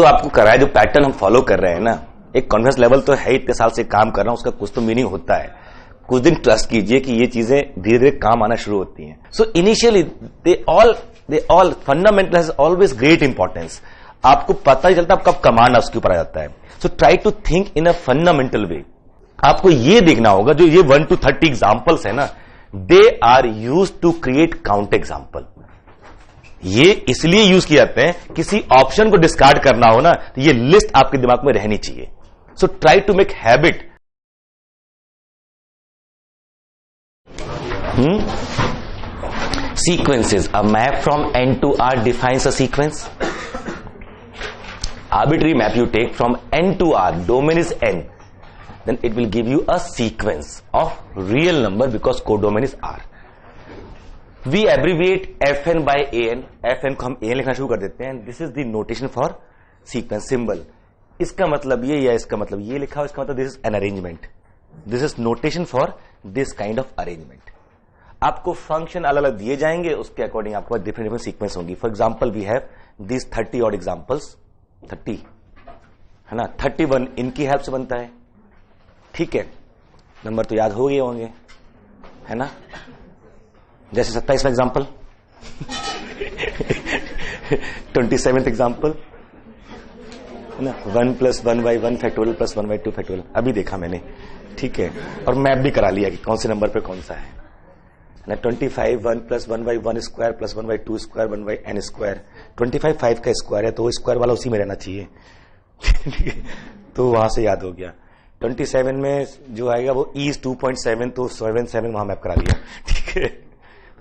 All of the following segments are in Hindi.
आपको कराया, जो पैटर्न हम फॉलो कर रहे हैं ना, एक कॉन्फिडेंस लेवल तो है, इतने साल से काम कर रहा हूं, उसका कुछ तो मीनिंग होता है। कुछ दिन ट्रस्ट कीजिए कि ये चीजें धीरे धीरे काम आना शुरू होती हैं। So initially they all fundamental has always great importance. आपको पता ही चलता है कब कमांड उसके ऊपर आ जाता है। So try to think in a fundamental way. आपको ये देखना होगा, जो ये 1 to 30 एग्जाम्पल्स है ना, they are used to create count example. ये इसलिए यूज किए जाते हैं, किसी ऑप्शन को डिस्कार्ड करना हो ना, तो ये लिस्ट आपके दिमाग में रहनी चाहिए। So try to make habit. Sequences. A map from N to R defines a sequence. Arbitrary map you take from N to R, domain is N, then it will give you a sequence of real number because codomain is R. We abbreviate Fn by An. Fn को हम An लिखना शुरू कर देते हैं। This is the notation for sequence symbol. इसका मतलब ये या इसका मतलब ये लिखा हो, इसका मतलब this is an arrangement. This is notation for this kind of arrangement. आपको फंक्शन अलग अलग दिए जाएंगे, उसके अकॉर्डिंग आपको डिफरेंट डिफरेंट सीक्वेंस होंगी। For example we have this 30 odd examples, 30 है ना, 31 इनकी हेल्प से बनता है। ठीक है, नंबर तो याद हो गए होंगे, है ना। जैसे 27वां एग्जाम्पल 27th एग्जाम्पल है ना, 1 + 1/1 फैक्टोरियल + 1/2 फैक्टोरियल, अभी देखा मैंने। ठीक है, और मैप भी करा लिया कि कौन से नंबर पे कौन सा है ना। 25 1 + 1/1 स्क्वायर + 1/2 स्क्वायर 1/n स्क्वायर। 25 5 का स्क्वायर है, तो वो स्क्वायर वाला उसी में रहना चाहिए। तो वहां से याद हो गया। 27 में जो आएगा वो E is 2.7, तो 7 वहां मैप करा लिया। ठीक है,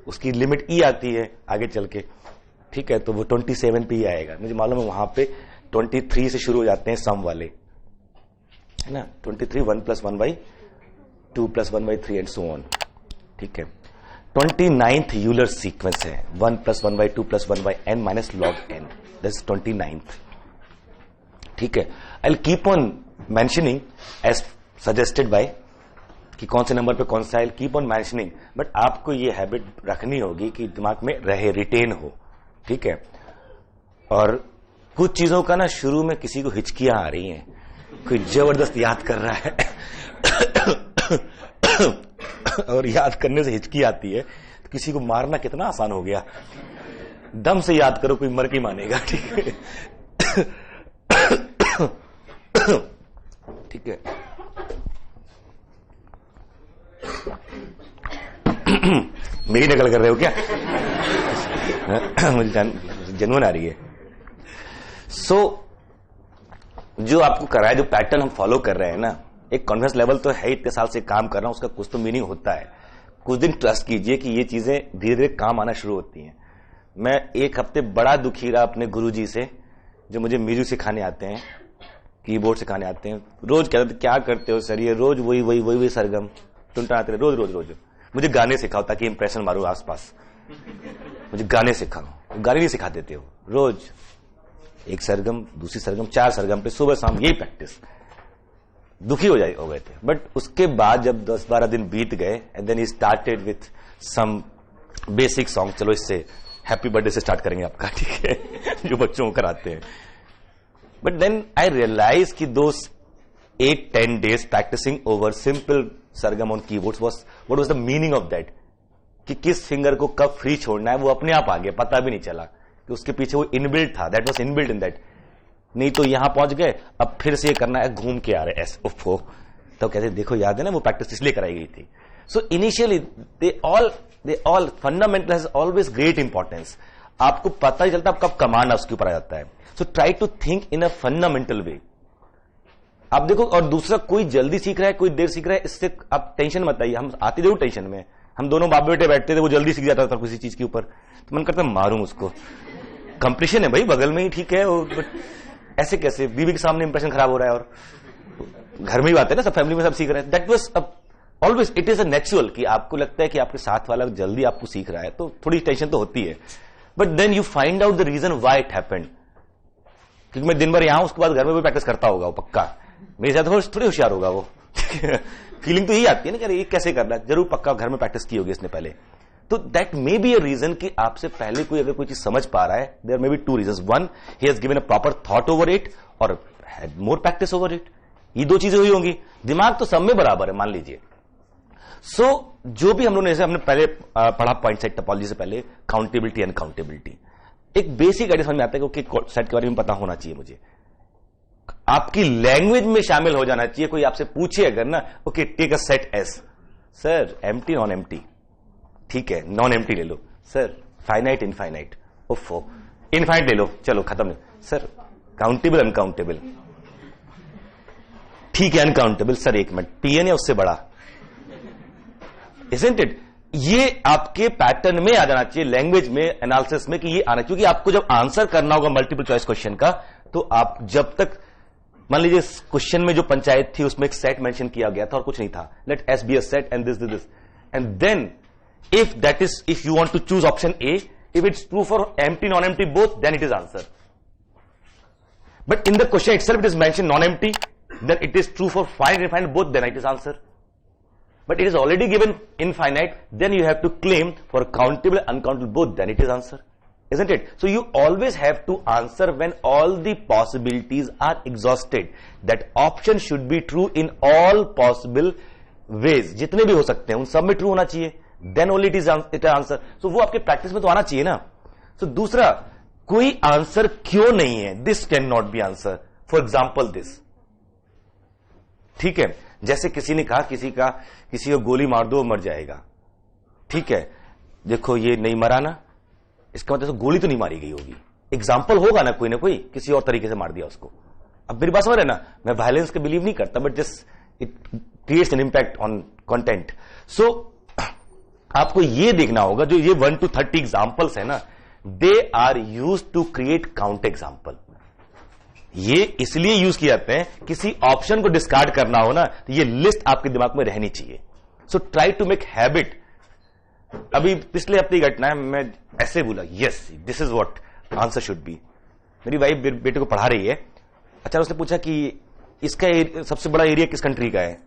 उसकी लिमिट E आती है आगे चल के। ठीक है, तो वो 27 पे ही आएगा। मुझे मालूम है वहां पे 23 से शुरू हो जाते हैं सम वाले, है ना। 23 1 + 1/2 + 1/3 एंड सो ऑन। ठीक है, 29th यूलर सीक्वेंस है, 1 + 1/2 + 1/n - log n, that's 29th। ठीक है, I will keep on mentioning as suggested by कि कौन से नंबर पे कौन सा, I will keep on mentioning, but आपको ये हैबिट रखनी होगी कि दिमाग में रहे, रिटेन हो। ठीक है, और कुछ चीजों का ना शुरू में किसी को हिचकियां आ रही हैं, कोई जबरदस्त याद कर रहा है और याद करने से हिचकी आती है, तो किसी को मारना कितना आसान हो गया। दम से याद करो, कोई मर के मानेगा। ठीक है, ठीक है। मेरी नकल कर रहे हो क्या? मुझे जनवन आ रही है। जो आपको कराया, जो पैटर्न हम फॉलो कर रहे हैं ना, एक कॉन्फिडेंस लेवल तो है, इतने साल से काम कर रहा हूं, उसका कुछ तो मीनिंग होता है। कुछ दिन ट्रस्ट कीजिए कि ये चीजें धीरे धीरे काम आना शुरू होती हैं। मैं एक हफ्ते बड़ा दुखी रहा अपने गुरुजी से, जो मुझे म्यूजिक सिखाने आते हैं, कीबोर्ड सिखाने आते हैं। रोज कहते थे क्या करते हो सर, ये रोज वही सरगम टुनटाते रहे, रोज। मुझे गाने सिखाओ ताकि इंप्रेशन मारो आसपास, मुझे गाने सिखाओ। गाने नहीं सिखा देते हो, रोज एक सरगम, दूसरी सरगम, 4 सरगम पे सुबह शाम यही प्रैक्टिस। दुखी हो गए थे। बट उसके बाद जब 10-12 दिन बीत गए, and then he started with some basic song. चलो इससे हैप्पी बर्थडे से स्टार्ट करेंगे आपका, ठीक है, जो बच्चों को कराते हैं। बट देन आई रियलाइज कि those 8-10 days practising over simple sargam on keyboards what was the meaning of that, कि किस फिंगर को कब फ्री छोड़ना है, वो अपने आप आ गया, पता भी नहीं चला कि उसके पीछे वो इनबिल्ट था। That was inbuilt in that. नहीं तो यहां पहुंच गए, अब फिर से ये करना है, घूम के आ रहे ऐसे उफो, तो कहते देखो याद है ना वो प्रैक्टिस इसलिए कराई गई थी। So initially they all fundamental has always great importance. आपको पता ही चलता कब कमांड उसके ऊपर आ जाता है। So try to think in a fundamental way. आप देखो, और दूसरा कोई जल्दी सीख रहा है, कोई देर सीख रहा है, इससे आप टेंशन मत आइए। हम आते जरूर टेंशन में, हम दोनों बाप बेटे बैठते थे, वो जल्दी सीख जाता था किसी चीज के ऊपर, तो मन करता मारूं उसको। कंपटीशन है भाई बगल में ही, ठीक है, और ऐसे कैसे बीवी के सामने इंप्रेशन खराब हो रहा है, और घर में ही बात है ना, सब फैमिली में सब सीख रहे हैं। That was always it is a natural कि आपको लगता है कि आपके साथ वाला जल्दी आपको सीख रहा है, तो थोड़ी टेंशन तो होती है। But then you find out the reason why it happened. क्योंकि मैं दिन भर यहां, उसके बाद घर में भी प्रैक्टिस करता होगा वो पक्का, मेरे साथ थोड़ी होशियार होगा वो। फीलिंग तो यही आती है ना कि ये कैसे करना, जरूर पक्का घर में प्रैक्टिस की होगी इसने पहले। तो that may be a reason कि आपसे पहले कोई अगर कोई चीज समझ पा रहा है, there may be two reasons, one he has given a proper thought over it और had more practice over it. ये दो चीजें हुई होंगी। दिमाग तो सब में बराबर है मान लीजिए। सो जो भी हम लोगों ने, जैसे हमने पहले पढ़ा पॉइंट सेट टोपोलॉजी से पहले, काउंटेबिलिटी अनकाउंटेबिलिटी, एक बेसिक आइडिया समझ में आता है कि सेट के बारे में पता होना चाहिए मुझे, आपकी लैंग्वेज में शामिल हो जाना चाहिए। कोई आपसे पूछे अगर ना, okay take a set S, sir empty non empty, ठीक है नॉन एम्प्टी ले लो, सर फाइनाइट इनफाइनाइट, ओफो इनफाइनाइट ले लो, चलो खत्म नहीं, सर काउंटेबल अनकाउंटेबल, ठीक है अनकाउंटेबल, सर एक मिनट पीएन या उससे बड़ा, Isn't it? ये आपके पैटर्न में आ जाना चाहिए, लैंग्वेज में, एनालिसिस में, कि ये आना, क्योंकि आपको जब आंसर करना होगा मल्टीपल चॉइस क्वेश्चन का, तो आप जब तक, मान लीजिए क्वेश्चन में जो पंचायत थी उसमें एक सेट मेंशन किया गया था और कुछ नहीं था, let S be a set and this and then if that is, if you want to choose option A, if it's true for empty non empty both, then it is answer. But in the question itself it is mention non empty, then it is true for finite and infinite both, then it is answer. But it is already given infinite, then you have to claim for countable and uncountable both, then it is answer, isn't it? So you always have to answer when all the possibilities are exhausted. That option should be true in all possible ways, जितने भी हो सकते हैं उन सब में ट्रू होना चाहिए, then only it is answer. So वो आपके प्रैक्टिस में तो आना चाहिए ना। So दूसरा, कोई आंसर क्यों नहीं है, this cannot be answer, for example this, ठीक है, जैसे किसी ने कहा किसी को गोली मार दो मर जाएगा, ठीक है, देखो ये नहीं मरा ना, इसका मतलब तो गोली तो नहीं मारी गई होगी, एग्जाम्पल होगा ना कोई किसी और तरीके से मार दिया उसको। अब मेरी बात समझ रहे ना, मैं वायलेंस के बिलीव नहीं करता, but just it creates an impact on content. So आपको ये देखना होगा, जो ये 1 to 30 एग्जाम्पल्स है ना, they are used to create count example. ये इसलिए यूज किए जाते हैं, किसी ऑप्शन को डिस्कार्ड करना हो ना, तो ये लिस्ट आपके दिमाग में रहनी चाहिए। So try to make habit. अभी पिछले हफ्ते की घटना है, मैं ऐसे बोला yes this is what answer should be. मेरी वाइफ बेटे को पढ़ा रही है, अच्छा उसने पूछा कि इसका सबसे बड़ा एरिया किस कंट्री का है,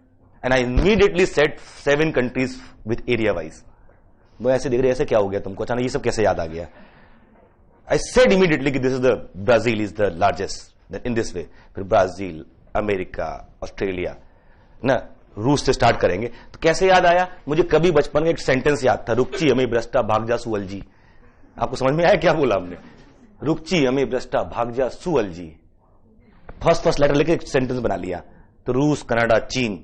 and I immediately set 7 countries with area wise. वो ऐसे देख रहे ऐसे क्या हो गया तुमको, अचानक ये सब कैसे याद आ गया। आई सेड इमीडिएटली कि this is the Brazil is the largest in this way, फिर ब्राजील, अमेरिका, ऑस्ट्रेलिया ना, रूस से स्टार्ट करेंगे। तो कैसे याद आया मुझे, कभी बचपन में एक सेंटेंस याद था, रुकची हमें भ्रष्टा भाग जा सुअल जी। आपको समझ में आया क्या बोला हमने, रुकची हमें भ्रष्टा भाग जा सुअल जी, फर्स्ट लेटर लेके एक सेंटेंस बना लिया। तो रूस, कनाडा, चीन,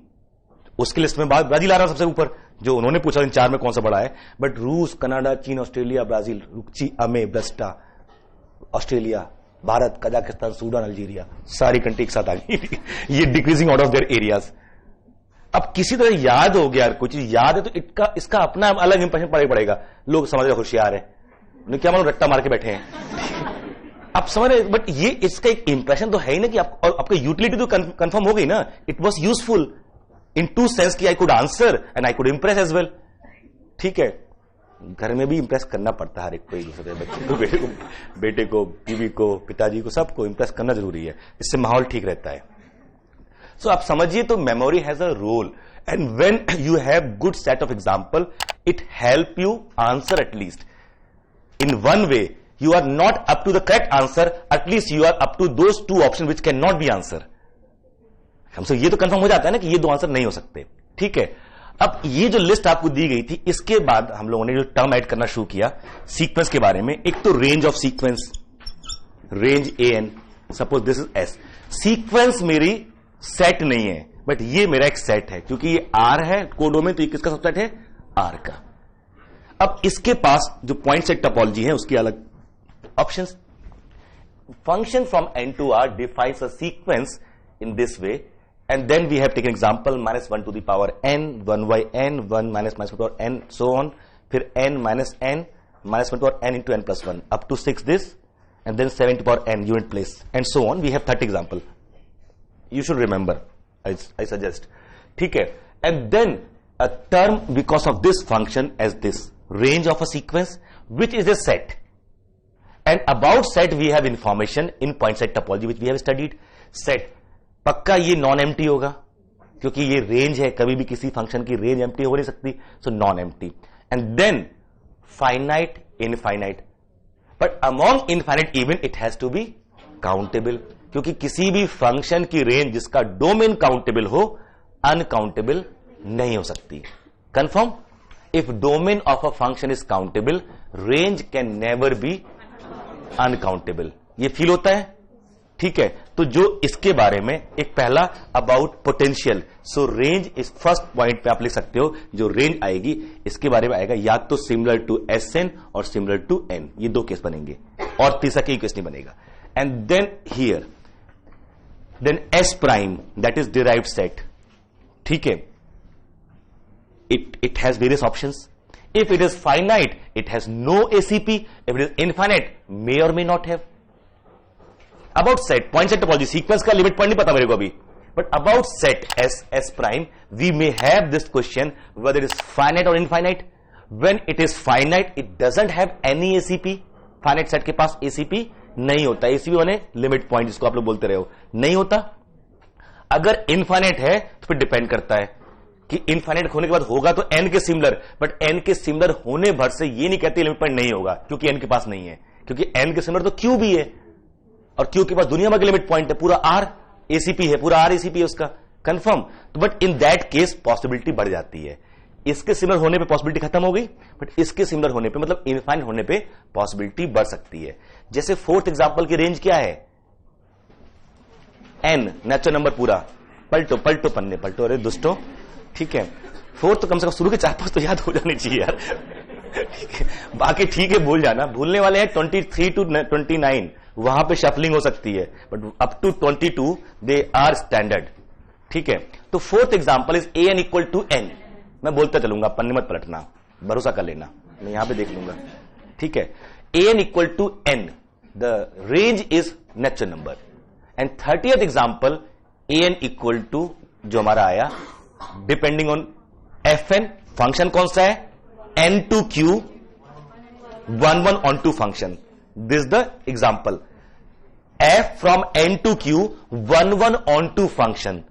उसकी लिस्ट में ब्राजील आ रहा सबसे ऊपर, जो उन्होंने पूछा इन 4 में कौन सा बड़ा है, बट रूस, कनाडा, चीन, ऑस्ट्रेलिया, ब्राजील, रुकची हमें भ्रष्टा, Australia, Bharat, Kazakhstan, Sudan, Algeria, सारी कंट्री एक साथ आ गई। ये decreasing out of their areas. अब किसी तरह याद हो गया, कोई चीज याद है तो इसका अपना अलग इंप्रेशन पड़ेगा, लोग समझ रहे होशियार है, उन्हें क्या मालूम रट्टा मार के बैठे हैं। आप समझ रहे, बट ये इसका एक इंप्रेशन तो है ही ना कि आपका यूटिलिटी तो कंफर्म हो गई ना, it was useful in 2 sense कि I could answer and I could impress as well. ठीक है, घर में भी इंप्रेस करना पड़ता है हर एक को, एक दूसरे बच्चे को, बेटे को, बीवी को, पिताजी को, सबको इंप्रेस करना जरूरी है, इससे माहौल ठीक रहता है। सो आप समझिए, तो memory has a role, and when you have good set of example it help you answer at least in one way. You are not up to the correct answer, at least you are up to those 2 option which can not be answer. हमसे ये तो कंफर्म हो जाता है ना कि ये 2 आंसर नहीं हो सकते। ठीक है, अब ये जो लिस्ट आपको दी गई थी, इसके बाद हम लोगों ने जो टर्म ऐड करना शुरू किया सीक्वेंस के बारे में। एक तो range of sequence, range N, suppose this is S. Sequence मेरी सेट नहीं है, बट ये मेरा एक सेट है, क्योंकि ये आर है कोडोमेन, तो ये किसका सबसेट है, आर का। अब इसके पास जो पॉइंट सेट टोपोलॉजी है उसकी अलग options. Function from N to R defines a sequence in this way, and then we have taken example -1 to the power n, 1 by n, 1 minus -1 to the power n, so on, फिर n minus n, -1 to the power n into n plus 1, up to 6 this, and then 7 to the power n unit place, and so on. We have 30 example. You should remember, I suggest. ठीक है, and then a term because of this function as this range of a sequence, which is a set. And about set we have information in point set topology which we have studied. Set पक्का ये नॉन एम्प्टी होगा, क्योंकि ये रेंज है, कभी भी किसी फंक्शन की रेंज एम्प्टी हो नहीं सकती, so non empty. And then finite, infinite, but among infinite even it has to be countable, क्योंकि किसी भी फंक्शन की रेंज जिसका डोमेन काउंटेबल हो अनकाउंटेबल नहीं हो सकती. Confirm? If domain of a function is countable, range can never be uncountable. ये फील होता है? ठीक है. तो जो इसके बारे में एक पहला अबाउट पोटेंशियल, सो रेंज इस फर्स्ट पॉइंट पे आप लिख सकते हो. जो रेंज आएगी इसके बारे में आएगा या तो सिमिलर टू Sn और सिमिलर टू n, ये दो केस बनेंगे और तीसरा कोई केस नहीं बनेगा. And then here then S prime that is derived set. ठीक है. It has various options. If it is finite it has no ACP. If it is infinite may or may not have. About set, point set topology, sequence का लिमिट पॉइंट नहीं पता मेरे को अभी, but about set S prime we may have this question whether it is finite or infinite. When it is finite it doesn't have any ACP. Finite set के पास ACP नहीं होता. ACP माने लिमिट पॉइंट, जिसको आप लोग बोलते रहे हो, नहीं होता. अगर इनफाइनाइट है तो फिर डिपेंड करता है कि इनफाइनाइट होने के बाद होगा तो n के सिमिलर, बट n के सिमिलर होने भर से ये नहीं कहते लिमिट पॉइंट नहीं होगा, क्योंकि n के पास नहीं है. क्योंकि n के सिमिलर तो q भी है और q के पास दुनिया भर के लिमिट पॉइंट है, पूरा r ACP है, पूरा r ACP है उसका. कंफर्म? तो but in that case possibility बढ़ जाती है. इसके सिमिलर होने पे पॉसिबिलिटी खत्म हो गई, बट इसके सिमिलर होने पे मतलब इनफाइनाइट होने पे पॉसिबिलिटी बढ़ सकती है. जैसे फोर्थ एग्जांपल की रेंज क्या है? n, नेचुरल नंबर पूरा. पलटो पलटो पन्ने पलटो, अरे दुष्टो. ठीक है. फोर्थ तो कम से कम शुरू के 4-5 तो याद हो जानी चाहिए यार. ठीक है. बाकी ठीक है, भूल जाना. भूलने वाले हैं 23 to 29, वहां पे शफलिंग हो सकती है, but up to 22 they are standard. ठीक है. तो fourth example is an equal to n. मैं बोलता चलूंगा, पन्ने मत पलटना, भरोसा कर लेना, मैं यहां पे देख लूंगा. ठीक है. an equal to n, the range is natural number. And 30th example an equal to जो हमारा आया डिपेंडिंग ऑन fn, फंक्शन कौन सा है? n to q 1 on to function. This the example. f from n to q 1 on to function.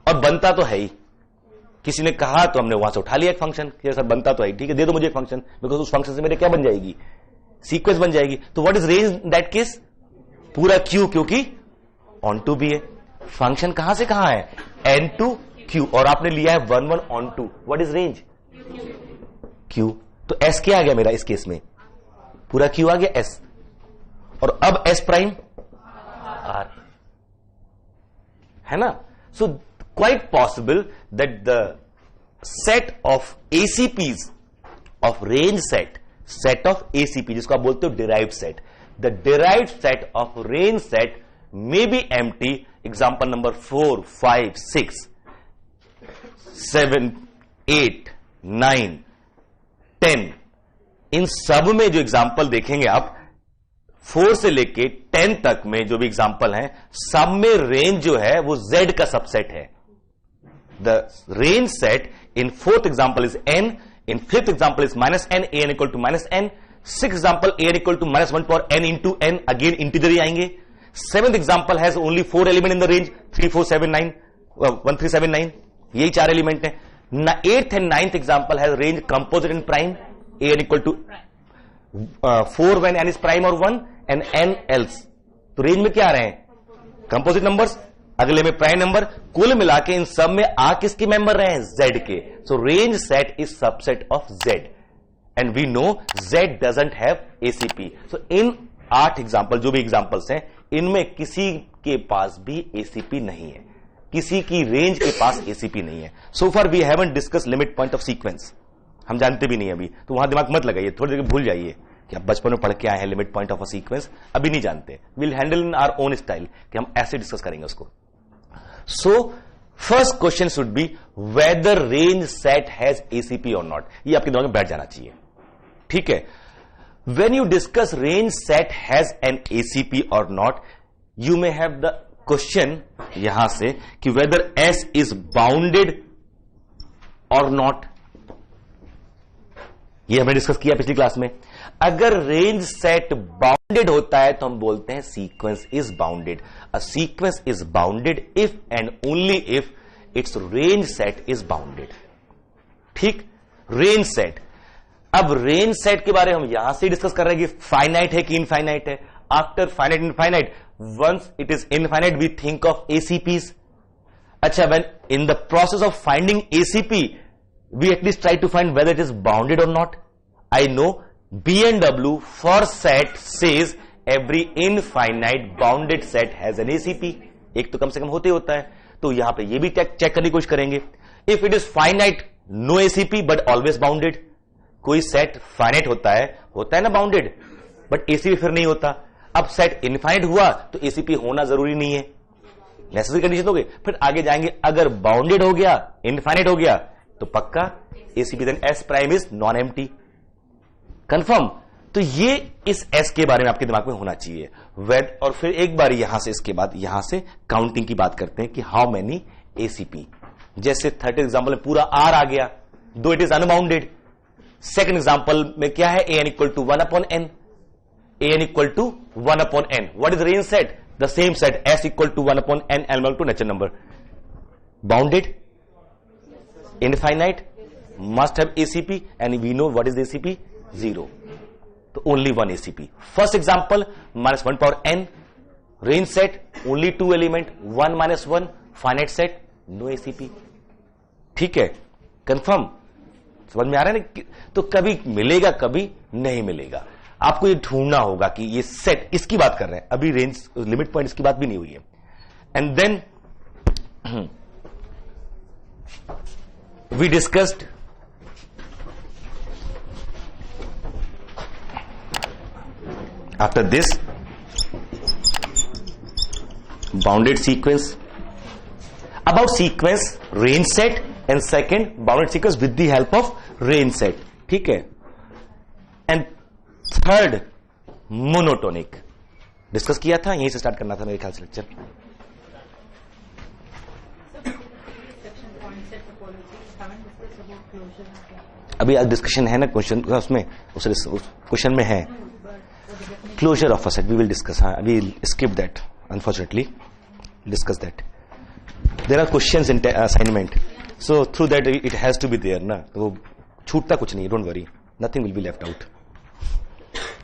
और बनता तो है ही, किसी ने कहा तो हमने वहां से उठा लिया एक फंक्शन, सर बनता तो है, ठीक है दे दो मुझे एक फंक्शन, बिकॉज उस फंक्शन से मेरे क्या बन जाएगी? सीक्वेंस बन जाएगी. तो what is range in that case? पूरा q, क्योंकि ऑन टू भी है. फंक्शन कहां से कहां है? n to q, और आपने लिया है 1 on to. What is range? q. तो s क्या आ गया मेरा इस केस में? पूरा q आ गया s. और अब s प्राइम r है ना. So quite possible that the set of ACPs of range set of ACP, जिसको आप बोलते हो derived set, the derived set of range set may be empty. Example number 4, 5, 6, 7, 8, 9, 10. इन सब में जो एग्जाम्पल देखेंगे आप 4 से लेके 10 तक में जो भी एग्जाम्पल हैं, सब में रेंज जो है वो Z का सबसेट है. The range set in fourth example is n, in fifth example is -n, an equal to -n. Six example an equal to -1 power n into n, again integer ही आएंगे. Seventh example has only 4 element in the range, 3, 4, 7, 9, 1, 3, 7, 9, यही 4 एलिमेंट है. Eighth and ninth example has range composite and prime, an equal to 4 when n is prime और 1 एंड n एल्स. तो रेंज में क्या आ रहे हैं? कंपोजिट नंबर्स, अगले में प्राइम नंबर. कुल मिला के इन सब में आ किसके मेंबर रहे हैं? Z के. So range set is subset of Z and we know Z doesn't have ACP. So in 8 example जो भी एग्जाम्पल्स हैं, इनमें किसी के पास भी ACP नहीं है, किसी की रेंज के पास ACP नहीं है. So far we haven't discuss limit point of sequence, हम जानते भी नहीं अभी, तो वहां दिमाग मत लगाइए, थोड़ी देर भूल जाइए कि आप बचपन में पढ़ के आए हैं limit point of a sequence, अभी नहीं जानते. Will handle in our own style कि हम ऐसे डिस्कस करेंगे उसको. So first question should be whether range set has ACP और नॉट. ये आपके दिमाग में बैठ जाना चाहिए. ठीक है. When you discuss range set has an ACP or not, you may have the question यहां से कि whether S is bounded or not. ये हमने डिस्कस किया पिछली क्लास में. अगर रेंज सेट बाउंडेड होता है तो हम बोलते हैं sequence is bounded. A sequence is bounded if and only if it's range set is bounded. ठीक. रेंज सेट अब रेंज सेट के बारे में हम यहां से डिस्कस कर रहे हैं कि फाइनाइट है कि इनफाइनाइट है. After finite infinite, once it is infinite we think of ACPs. अच्छा, when in the process of finding ACP, we at least try to find whether it is bounded or not. I know B&W for set says every infinite bounded set has an ACP. एक तो कम से कम होते होता है. तो यहां पे ये भी चेक करने की कोशिश करेंगे. If it is finite, no ACP but always bounded. कोई सेट फाइनाइट होता है ना बाउंडेड, बट ACP फिर नहीं होता. अब सेट इनफाइनाइट हुआ तो ACP होना जरूरी नहीं है. नेसेसरी कंडीशन हो गई. फिर आगे जाएंगे, अगर बाउंडेड हो गया, इनफाइनाइट हो गया तो पक्का ACP, then S prime is non empty. Confirm. तो ये इस S के बारे में आपके दिमाग में होना चाहिए. वेद, और फिर एक बार यहां से, इसके बाद यहां से काउंटिंग की बात करते हैं कि हाउ मेनी ACP. जैसे थर्ड एग्जाम्पल में पूरा R आ गया, though it is unbounded. Second example में क्या है, an equal to 1/n. an equal to 1/n. What is range set? The same set, S equal to 1/n element to natural number. Bounded, infinite, must have ACP, and we know what is ACP? 0. So only one ACP. First example, minus 1 power n. Range set, only 2 element, 1 minus 1. Finite set, no ACP. ठीक है, confirm. समझ में आ रहा है ना? तो कभी मिलेगा, कभी नहीं मिलेगा. आपको ये ढूंढना होगा कि ये सेट, इसकी बात कर रहे हैं, अभी रेंज लिमिट पॉइंट इसकी बात भी नहीं हुई है. And then we discussed after this bounded sequence, about sequence, range set, and second bounded sequence with the help of range set. ठीक है. एंड थर्ड, मोनोटोनिक डिस्कस किया था, यहीं से स्टार्ट करना था मेरे ख्याल से लेक्चर. अभी आज डिस्कशन है ना क्वेश्चन उसमें, उस क्वेश्चन में है closure of a set. We will discuss. हाँ, अभी skip that, unfortunately discuss that. There are questions in assignment, so through that it has to be there ना. तो छूटता कुछ नहीं, don't worry, nothing will be left out.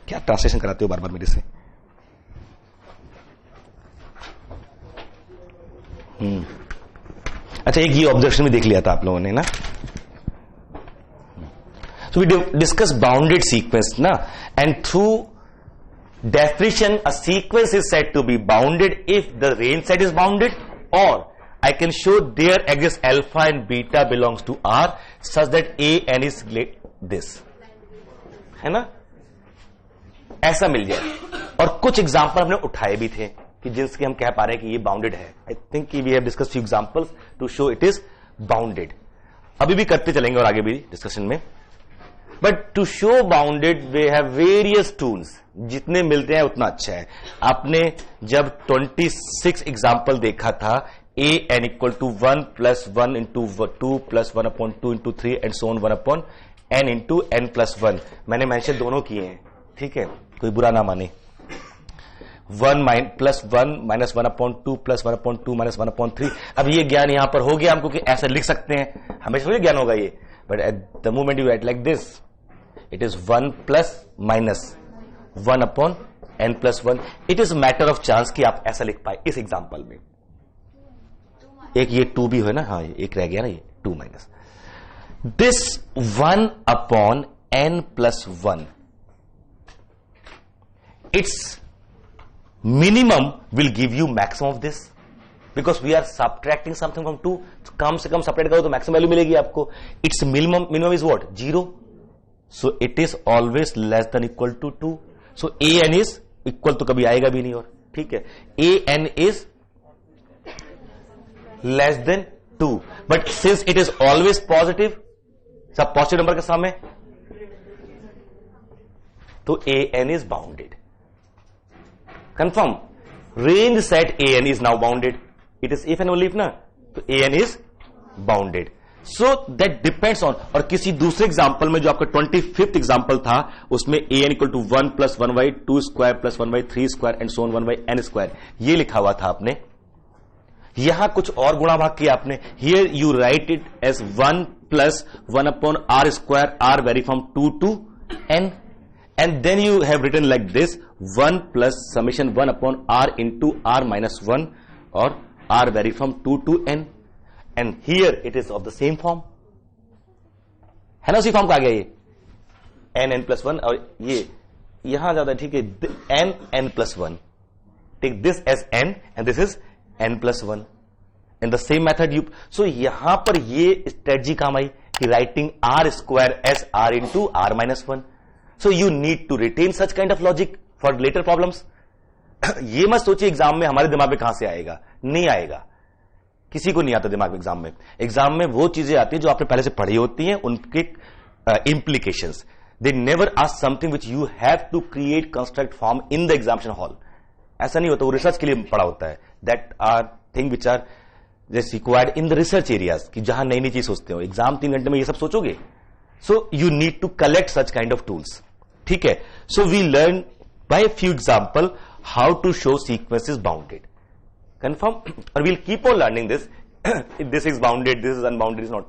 क्या ट्रांसलेशन कराते हो बार बार मेरे से? अच्छा, एक ये ऑब्जर्वेशन भी देख लिया था आप लोगों ने ना. So we discuss bounded sequence ना, and through definition a sequence is said to be bounded if the range set is bounded, और I can show there exists alpha and beta belongs to R such that A n is this, है ना? ऐसा मिल जाए. और कुछ एग्जाम्पल हमने उठाए भी थे कि जिनसे हम कह पा रहे हैं कि ये बाउंडेड है. I think we have discuss few examples to show it is bounded. अभी भी करते चलेंगे और आगे भी डिस्कशन में. But to show bounded we have various tools. जितने मिलते हैं उतना अच्छा है. आपने जब 26 एग्जाम्पल देखा था, a n equal to 1 plus 1 into 2 plus 1 upon 2 into 3 and so on 1 upon n into n plus 1. मैंने मेंशन दोनों किए हैं. ठीक है, कोई बुरा ना माने. 1 plus 1 minus 1 upon 2 plus 1 upon 2 minus 1 upon 3. अब ये ज्ञान यहां पर हो गया हमको कि ऐसा लिख सकते हैं. हमेशा थोड़ी ज्ञान होगा ये, but at the moment you right like this, it is 1 plus minus 1 upon n plus 1. It is matter of chance कि आप ऐसा लिख पाए इस एग्जाम्पल में. एक ये 2 भी है ना, हाँ एक रह गया ना, ये 2 minus this 1 upon n plus 1. Its minimum will give you maximum of this, because we are subtracting something from 2. कम से कम सब्ट्रैक्ट करो तो मैक्सिमम वैल्यू मिलेगी आपको. Its minimum is what? 0. So it is always less than equal to 2. So a n is equal तो कभी आएगा भी नहीं. और ठीक है, a n is less than 2, but since it is always positive, सब पॉजिटिव नंबर के सामने, तो a n is bounded. Confirm. Range set a n is now bounded. It is if and only if ना, तो a n is bounded. So that depends on. और किसी दूसरे एग्जाम्पल में जो आपका 25th एग्जाम्पल था, उसमें a n equal to 1 plus 1 by 2 square plus 1 by 3 square and so on 1 by n square, ये लिखा हुआ था आपने. यहां कुछ और गुणा भाग किया आपने. Here you write it as 1 plus 1 upon r square, r vary from 2 to n, and then you have written like this 1 plus summation 1 upon r into r minus 1, or r vary from 2 to n, and here it is of the same form, है ना, उसी फॉर्म का आ गया ये n plus 1, और ये यहां ज्यादा ठीक है, n plus 1, take this as n and this is n plus 1, in the same method you, so यहां पर ये स्ट्रेटजी काम आई कि writing r square as r into r minus 1, so you need to retain such kind of logic for later problems. ये मत सोचिए एग्जाम में हमारे दिमाग में कहां से आएगा, नहीं आएगा, किसी को नहीं आता दिमाग में एग्जाम में. एग्जाम में वो चीजें आती हैं जो आपने पहले से पढ़ी होती हैं, उनके implications. They never ask something which you have to create construct form in the examination hall. ऐसा नहीं होता, वो रिसर्च के लिए पढ़ा होता है. That are thing which are just required in the research areas, कि जहां नई नई चीज सोचते हो. एग्जाम 3 घंटे में ये सब सोचोगे, so you need to collect such kind of tools. ठीक है. So we learn by a few example how to show sequence is bounded. Confirm? Or we'll keep on learning this. This is bounded, this is unbounded, is not.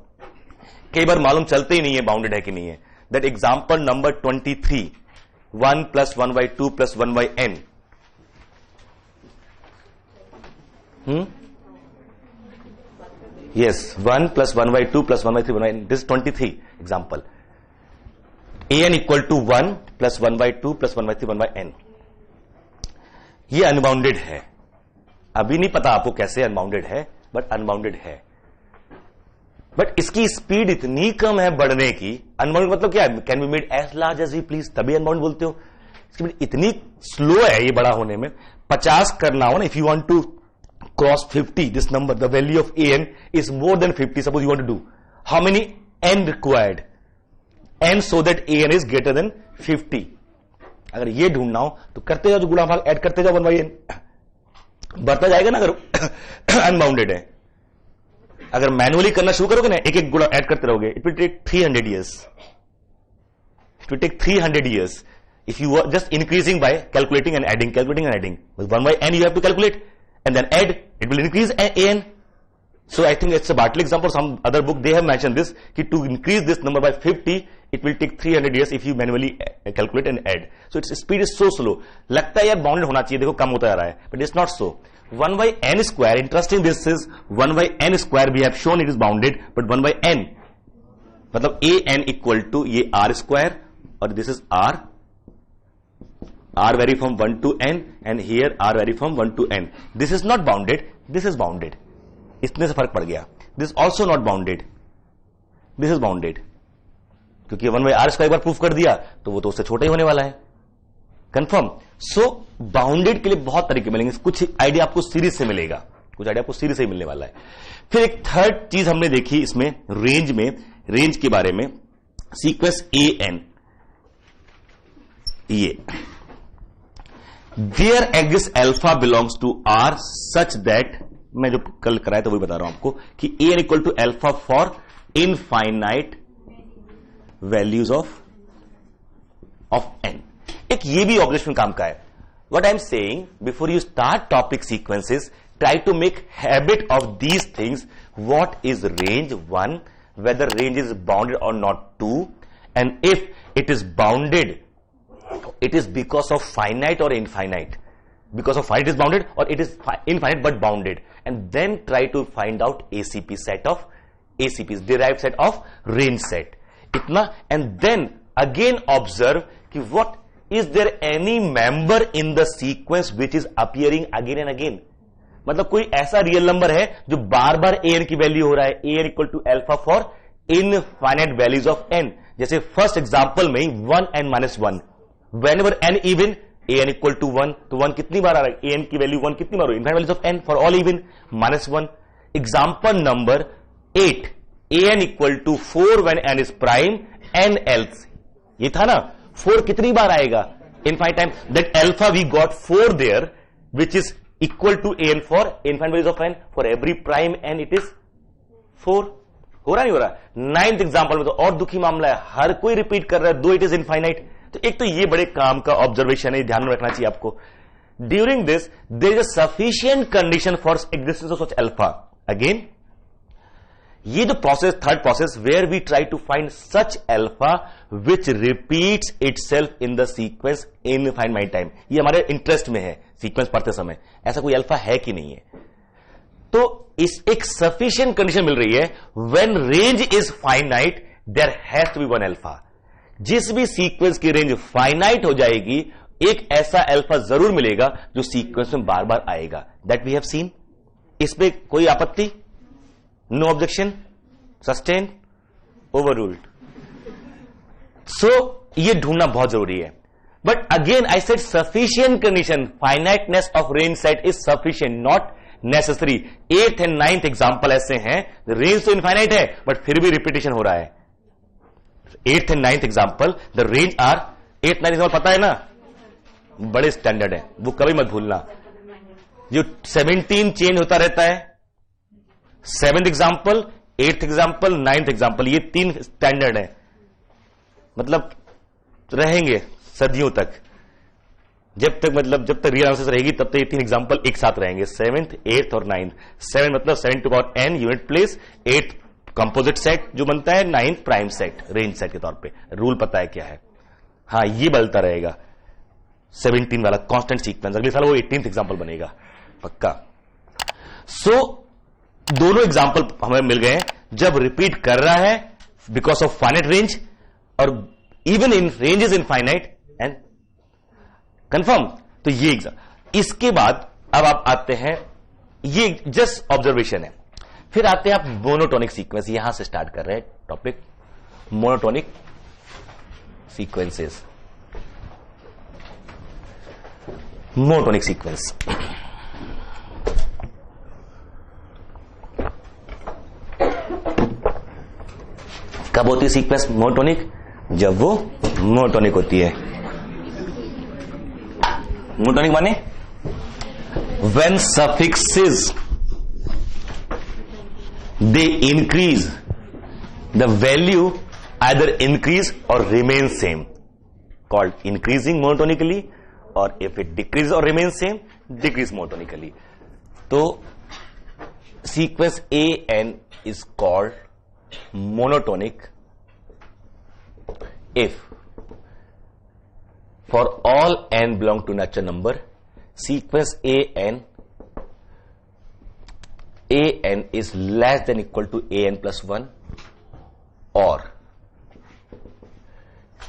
कई बार मालूम चलते ही नहीं है बाउंडेड है कि नहीं है. That example number 23, 1 plus 1 by 2 plus 1 by n. Yes, 1 plus 1 by 2 plus 1 by 3 1 by n. This is 23 example. an equal to 1 plus 1 by 2 plus 1 by 3 1 by n. ये अनबाउंडेड है. अभी नहीं पता आपको कैसे अनबाउंडेड है, बट अनबाउंडेड है. बट इसकी स्पीड इतनी कम है बढ़ने की. अनबाउंडेड मतलब क्या है? Can be made as large as you please, तभी अनबाउंडेड बोलते हो. स्पीड इतनी स्लो है ये बड़ा होने में. 50 करना हो ना, if you want to cross 50, this number the value of an is more than 50, suppose you want to do, how many n required? n so that an is greater than 50. अगर ये ढूंढना हो तो करते जाओ, जो गुणा भाग ऐड करते जाओ 1 by n, बढ़ता जाएगा ना. अगर अनबाउंडेड है, अगर मैनुअली करना शुरू करोगे ना, एक एक गुणा ऐड करते रहोगे, it will take 300 years. It will take 300 years if you are just increasing by calculating and adding, calculating and adding. With 1 by n you have to calculate and then add, it will increase an. So I think it's a Bartley example, some other book they have mentioned this, कि to increase this number by 50 it will take 300 years if you manually calculate and add. So its speed is so slow. लगता है यार बाउंडेड होना चाहिए, देखो कम होता जा रहा है, but it's not so. 1 by n square, interesting this is 1 by n square we have shown it is bounded, but 1 by n मतलब an equal to ये r square और this is r vary from 1 to n and here r vary from 1 to n. This is not bounded, this is bounded. इतने से फर्क पड़ गया. This also not bounded, this is bounded, क्योंकि 1 by r स्क्वायर एक बार प्रूफ कर दिया तो वो तो उससे छोटा ही होने वाला है. कंफर्म. सो बाउंडेड के लिए बहुत तरीके मिलेंगे. कुछ आइडिया आपको सीरीज से मिलेगा, कुछ आइडिया आपको सीरीज से ही मिलने वाला है. फिर एक थर्ड चीज हमने देखी इसमें, रेंज में, रेंज के बारे में. सीक्वेंस an, ये there exist alpha belongs to r such that, मैं जो कल कराया था वही बता रहा हूं आपको, कि an equal to alpha for infinite values of n. एक ये भी ऑब्जर्वेशन काम का है. What I am saying, before you start topic sequences, try to make habit of these things. What is range 1, whether range is bounded or not 2, and if it is bounded it is because of finite or infinite. Because of finite is bounded or it is infinite but bounded, and then try to find out ACP set of ACPs, derived set of range set. Itna, and then again observe ki what is there any member in the sequence which is appearing again and again. मतलब कोई ऐसा रियल नंबर है जो बार बार an की वैल्यू हो रहा है, an equal to alpha for infinite values of n. जैसे फर्स्ट एग्जांपल में 1 and minus 1, whenever n even, an equal to 1, तो 1 कितनी बार आ रहा है, an की वैल्यू 1 कितनी बार हो, infinite values of n for all even, minus 1. Example number 8, an equal to 4 when n is prime n else. ये था ना, 4 कितनी बार आएगा, infinite time. That alpha we got 4 there which is equal to an for infinite values of n, for every prime n it is 4. हो रहा नहीं हो रहा. 9th एग्जांपल में तो और दुखी मामला है, हर कोई रिपीट कर रहा है, दो इट इज इनफाइनाइट. तो एक तो ये बड़े काम का ऑब्जर्वेशन है, ध्यान में रखना चाहिए आपको. During this there is a sufficient condition for existence of such alpha. Again ये जो process, third process, where we try to find such alpha which repeats itself in the sequence in infinite time. ये हमारे इंटरेस्ट में है सीक्वेंस पढ़ते समय, ऐसा कोई अल्फा है कि नहीं है। तो इस एक सफिशिएंट कंडीशन मिल रही है, when range is finite there has to be one alpha. जिस भी सीक्वेंस की रेंज फाइनाइट हो जाएगी, एक ऐसा अल्फा जरूर मिलेगा जो सीक्वेंस में बार बार आएगा। That we have seen. इस पे कोई आपत्ति? No objection, sustain, overruled. So ये ढूंढना बहुत जरूरी है। But again I said sufficient condition, finiteness of range set is sufficient, not necessary. 8th and 9th example ऐसे हैं, रेंज तो इनफाइनाइट है बट फिर भी रिपीटेशन हो रहा है। 8th and 9th example, the range are 8th 9th example पता है ना, बड़े स्टैंडर्ड है, वो कभी मत भूलना। जो 17 चेंज होता रहता है, 7th example, 8th example, 9th example, ये 3 स्टैंडर्ड है, मतलब रहेंगे सदियों तक। जब तक रियल आंसर रहेगी तब तक ये 3 एग्जांपल एक साथ रहेंगे, 7th, 8th और 9th। 7 मतलब 7 to power n unit place, 8 composite set जो बनता है, 9th prime set range set के तौर पे। रूल पता है क्या है? हाँ, ये बदलता रहेगा 17 वाला कांस्टेंट सीक्वेंस, अगले साल वो 18th एग्जांपल बनेगा पक्का। सो दोनों एग्जांपल हमें मिल गए जब रिपीट कर रहा है बिकॉज ऑफ फाइनाइट रेंज, और even in range is infinite and confirm. तो ये इसके बाद अब आप आते हैं, ये जस्ट ऑब्जर्वेशन है। फिर आते हैं आप मोनोटोनिक सीक्वेंस, यहां से स्टार्ट कर रहे हैं topic, monotonic sequences. Monotonic sequence कब होती है सीक्वेंस मोनोटोनिक? जब वो मोनोटोनिक होती है। मोनोटोनिक माने when suffixes they increase, the value either increase or remain same, called increasing monotonically, or if it decreases or remains same, decrease monotonically. तो sequence AN is called monotonic if for all n belong to natural number, sequence an is less than equal to an plus 1, or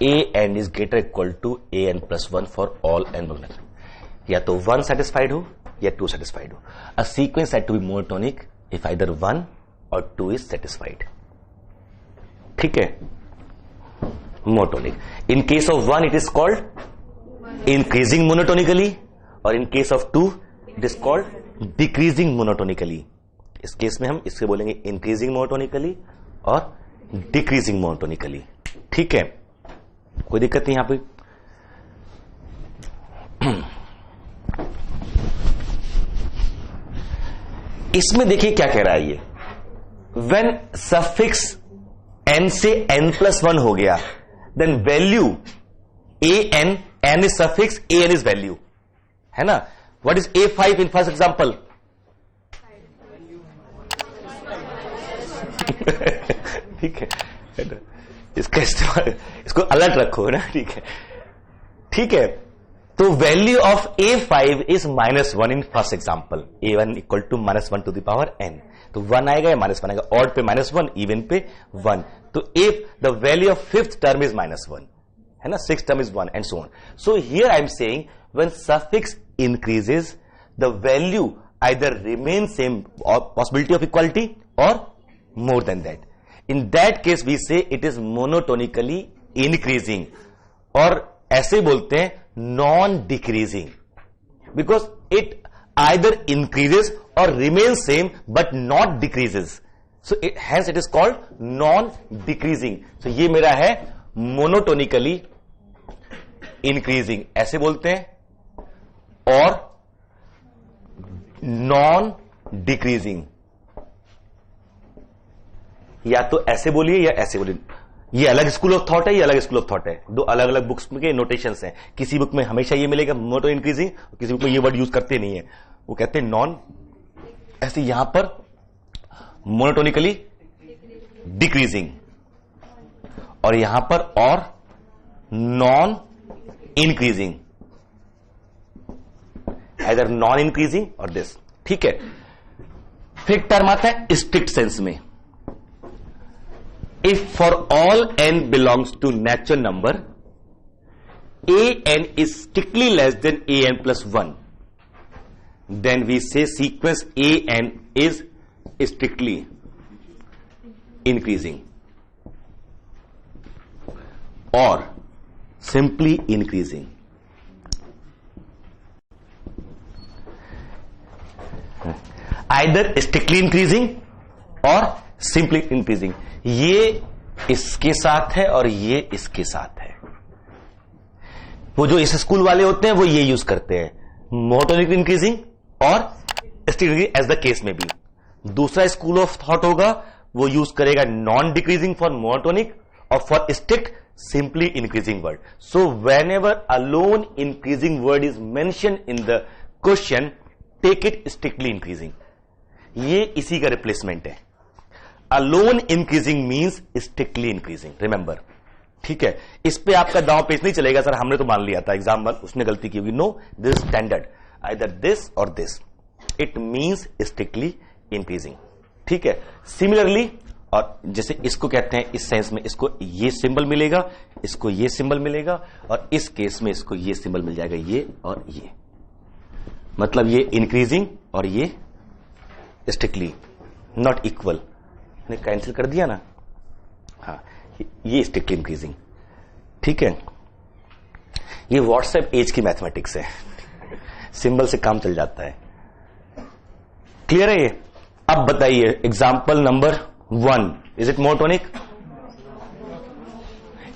an is greater equal to an plus 1 for all n belong to natural number. या तो 1 satisfied हो या 2 satisfied हो। A sequence had to be monotonic if either 1 or 2 is satisfied. ठीक है, monotonic। In case of 1 it is called increasing monotonically, और in case of 2 it is called decreasing monotonically। इस केस में हम इससे बोलेंगे increasing monotonically और decreasing monotonically। ठीक है, कोई दिक्कत नहीं यहां पे। इसमें देखिए क्या कह रहा है ये, when suffix n से n plus 1 हो गया, then value an, n is suffix, an is value, है ना। what is a5 in first example? ठीक है, इसका इस्तेमाल, इसको अलर्ट रखो ना, ठीक है। ठीक है, तो value of a5 is -1 in first example, a1 equal to -1 to the power n। तो 1 आएगा या -1 आएगा, ऑड पे -1, इवन पे 1। तो if the value of fifth term is -1, है ना, six term is 1 and so on. So here I am saying when suffix increases the value either remain same, possibility of equality, or more than that. In that case we say it is monotonically increasing, और ऐसे बोलते हैं non decreasing, because it either increases or remains same but not decreases, so hence it is called non decreasing। so ये मेरा है monotonically increasing, ऐसे बोलते हैं, और non decreasing, या तो ऐसे बोलिए या ऐसे बोलिए। ये अलग स्कूल ऑफ थॉट है, ये अलग स्कूल ऑफ थॉट है, दो अलग अलग बुक्स के नोटेशंस हैं। किसी बुक में हमेशा ये मिलेगा मोनो इंक्रीजिंग, किसी बुक में ये वर्ड यूज करते नहीं है, वो कहते हैं नॉन। ऐसे यहां पर मोनोटोनिकली डिक्रीजिंग, और यहां पर और नॉन इंक्रीजिंग, इधर नॉन इंक्रीजिंग और दिस, ठीक है। फिर टर्म आता है स्ट्रिक्ट सेंस में, if for all n belongs to natural number an is strictly less than an plus 1, then we say sequence an is strictly increasing or simply increasing. Either strictly increasing or simply increasing. ये इसके साथ है और ये इसके साथ है। वो जो इस स्कूल वाले होते हैं वो ये यूज करते हैं, मोनोटोनिक इंक्रीजिंग और स्ट्रिक्ट एज द केस में भी। दूसरा स्कूल ऑफ थॉट होगा वो यूज करेगा नॉन डिक्रीजिंग फॉर मोनोटोनिक और for strict simply increasing word. So whenever alone increasing word is mention in the question, take it strictly increasing. ये इसी का रिप्लेसमेंट है। Alone increasing means strictly increasing, remember, ठीक है। इस पे आपका दांव पेच नहीं चलेगा, सर हमने तो मान लिया था एग्जाम में, उसने गलती की होगी। No, this standard, either this or this, it means strictly increasing, ठीक है। सिमिलरली, और जैसे इसको कहते हैं इस सेंस में, इसको ये सिंबल मिलेगा, इसको ये सिंबल मिलेगा, और इस केस में इसको ये सिंबल मिल जाएगा, ये और ये, मतलब ये इंक्रीजिंग और ये स्ट्रिक्टली नॉट इक्वल, कैंसिल कर दिया ना, हाँ, ये स्ट्रिक्टली इंक्रीजिंग, ठीक है। ये व्हाट्सएप एज की मैथमेटिक्स है, सिंबल से काम चल जाता है। क्लियर है ये? अब बताइए example number 1, is it monotonic?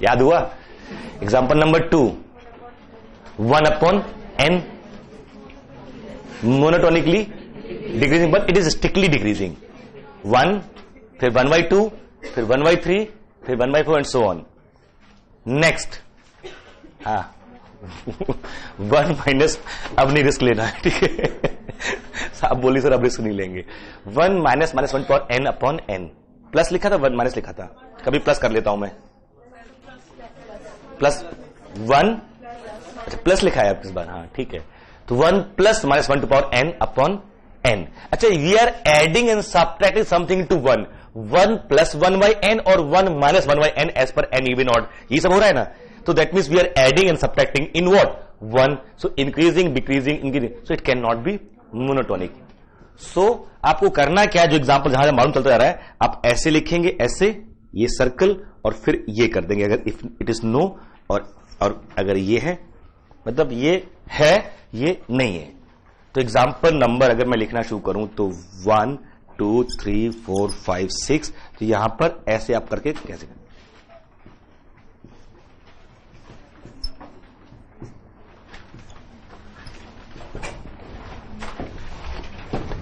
याद हुआ? Example number 2, 1/n, monotonically decreasing but it is strictly decreasing. 1, फिर 1/2, फिर 1/3, फिर 1/4 एंड सो ऑन। नेक्स्ट, हाँ 1 माइनस, अब नहीं रिस्क लेना है, ठीक है। आप बोलिए सर अब रिस्क नहीं लेंगे। 1 minus minus 1 power n upon n, plus लिखा था 1 माइनस लिखा था, कभी प्लस कर लेता हूं मैं, प्लस 1, अच्छा प्लस लिखा है इस बार, हाँ ठीक है। तो 1 plus minus 1 to power n upon n। अच्छा, we are adding and subtracting something to 1, 1 plus 1 by n or 1 minus 1 by n as per n even odd, ये सब हो रहा है ना। तो that means we are adding and subtracting in what? 1। So increasing, decreasing, increasing, so it can not be monotonic. सो आपको करना क्या है, जो एग्जांपल जहां मालूम चलता जा रहा है, आप ऐसे लिखेंगे, ऐसे ये सर्कल, और फिर ये कर देंगे अगर इफ इट इज नो, और अगर ये है मतलब ये है, ये नहीं है। तो एग्जाम्पल नंबर अगर मैं लिखना शुरू करूं तो 1 2 3 4 5 6, तो यहां पर ऐसे आप करके कैसे करें,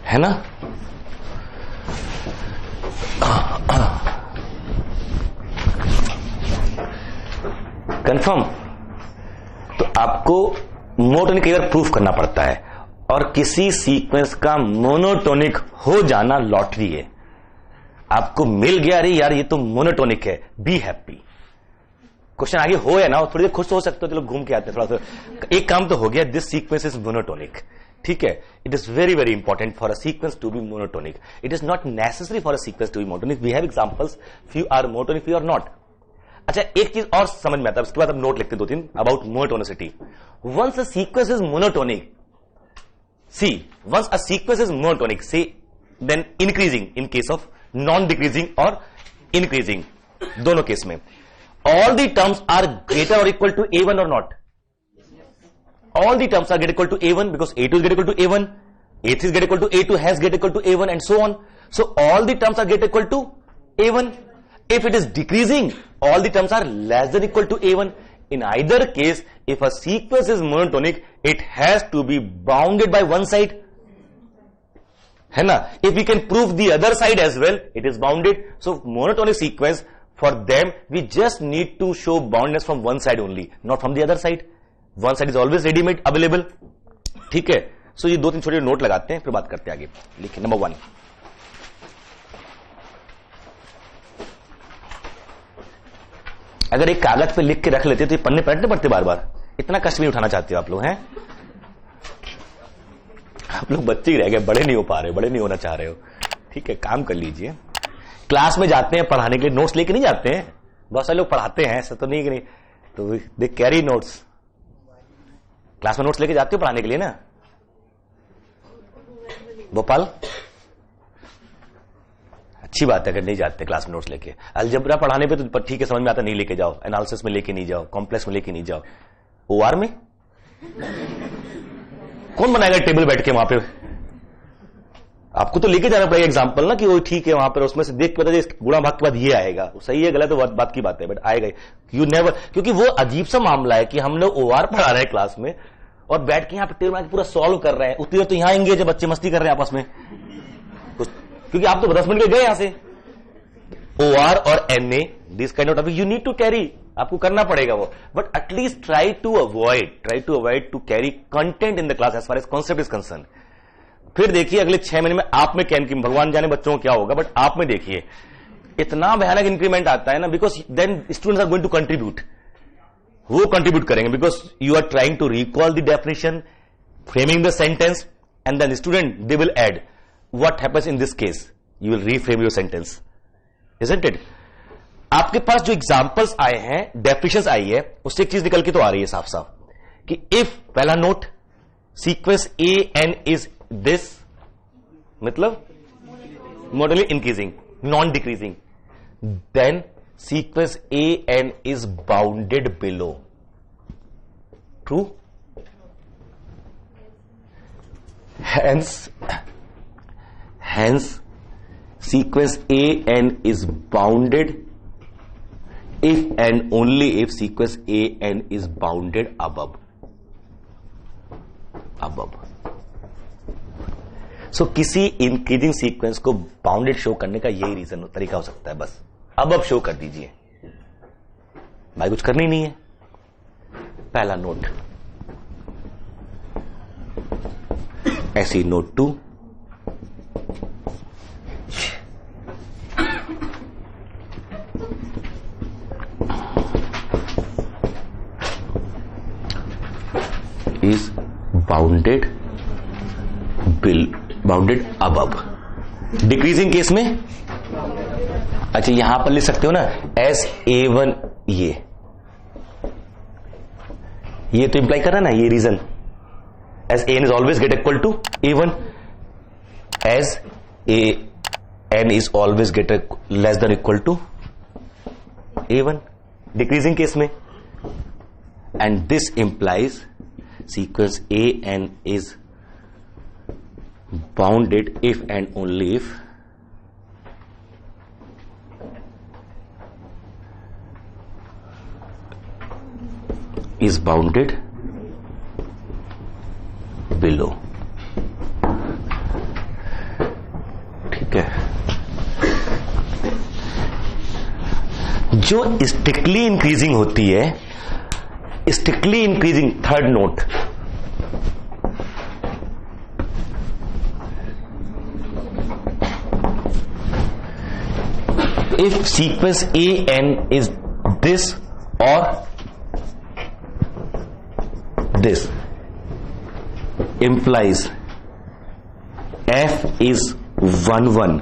है ना। कंफर्म। तो आपको मोनोटोनिक कई बार प्रूफ करना पड़ता है, और किसी सीक्वेंस का मोनोटोनिक हो जाना लॉटरी है। आपको मिल गया, अरे यार ये तो मोनोटोनिक है, बी हैप्पी। क्वेश्चन आगे हो या ना हो, थोड़ी देर खुश हो सकते हो, चलो घूम के आते हैं थोड़ा सा, एक काम तो हो गया, दिस सीक्वेंस इज मोनोटोनिक, ठीक है। It is very very important for a sequence to be monotonic. It is not necessary for a sequence to be monotonic. We have examples, few are monotonic, few are not. अच्छा, एक चीज और समझ में आता है, उसके बाद हम नोट लिखते 2-3 about monotonicity. Once a sequence is monotonic, see once a sequence is monotonic, see then increasing in case of non decreasing और इंक्रीजिंग, दोनों केस में all the terms are greater or equal to a1 or not? All the terms are greater equal to a1 because a2 is greater equal to a1, a3 is greater equal to a2, has greater equal to a1, and so on. So all the terms are greater equal to a1. If it is decreasing, all the terms are less than equal to a1. In either case, if a sequence is monotonic, it has to be bounded by one side, है ना। If we can prove the other side as well, it is bounded. So monotonic sequence, for them we just need to show boundedness from one side only, not from the other side. One side is always ready made available, ठीक है। सो ये 2-3 छोटे नोट लगाते हैं, फिर बात करते हैं आगे। लिखिए नंबर 1, अगर एक कागज पे लिख के रख लेते तो ये पन्ने पलटने पड़ते बार बार, इतना कष्ट नहीं उठाना चाहते हो आप लोग हैं। आप लोग बच्चे ही रह गए, बड़े नहीं हो पा रहे, बड़े नहीं होना चाह रहे हो। ठीक है, काम कर लीजिए। क्लास में जाते हैं पढ़ाने के लिए, नोट्स लेके नहीं जाते हैं, बहुत सारे लोग पढ़ाते हैं, ऐसा तो नहीं कि नहीं, तो दे कैरी नोट्स। क्लास में नोट्स लेके जाते हो पढ़ाने के लिए ना भोपाल? अच्छी बात है अगर नहीं जाते क्लास में नोट्स लेके। अलजबरा पढ़ाने पे तो ठीक है, समझ में आता, नहीं लेके जाओ, एनालिसिस में लेके नहीं जाओ, कॉम्प्लेक्स में लेके नहीं जाओ। ओआर में कौन बनाएगा टेबल बैठ के वहां पे? आपको तो लेके जाना पड़ेगा एग्जाम्पल ना, कि वो ठीक है वहां पर, उसमें से देख पता है गुणा भाग के बाद ये आएगा, सही है गलत है बात की बात है, बट आएगा यू नेवर। क्योंकि वो अजीब सा मामला है कि हम लोग ओआर पढ़ा रहे हैं क्लास में और बैठ के यहां पे टेबल पूरा सॉल्व कर रहे हैं, उतनी देर तो यहां एंगेज है, बच्चे मस्ती कर रहे हैं आपस में, क्योंकि आप तो 10 मिनट के गए यहां से। ओआर और एनए this kind of topic you need to carry, आपको करना पड़ेगा वो, but at least try to avoid to carry content in the class as far as concept is concern. फिर देखिए अगले 6 महीने में आप में कैन की भगवान जाने बच्चों को क्या होगा, बट आप में देखिए इतना भयानक इंक्रीमेंट आता है ना, because then students are going to contribute, वो कंट्रीब्यूट करेंगे because you are trying to recall the definition, framing the sentence, and then student they will add what happens in this case, you will reframe your sentence, isn't it? आपके पास जो एग्जाम्पल्स आए हैं, डेफिनेशंस आई है, उससे एक चीज निकल के तो आ रही है साफ साफ कि इफ, पहला note, sequence a n is this, मतलब मॉडली increasing non decreasing, then sequence a n is bounded below, true? hence sequence a n is bounded if and only if sequence a n is bounded above. So किसी इंक्रीजिंग सीक्वेंस को बाउंडेड शो करने का यही रीजन तरीका हो सकता है, बस अब शो कर दीजिए भाई, कुछ करनी नहीं है। पहला नोट, ऐसी note 2, is bounded above. Decreasing case में, अच्छा यहां पर लिख सकते हो ना एस A1, ये तो इंप्लाई कर रहा है ना, ये reason s n is always greater equal to A1, as n is always गेट less than equal to A1 decreasing case में, and this implies sequence a n is bounded if and only if is bounded below. ठीक है, जो स्ट्रिक्टली इंक्रीजिंग होती है, strictly increasing, third note, if sequence a n is this or this, implies f is 1 1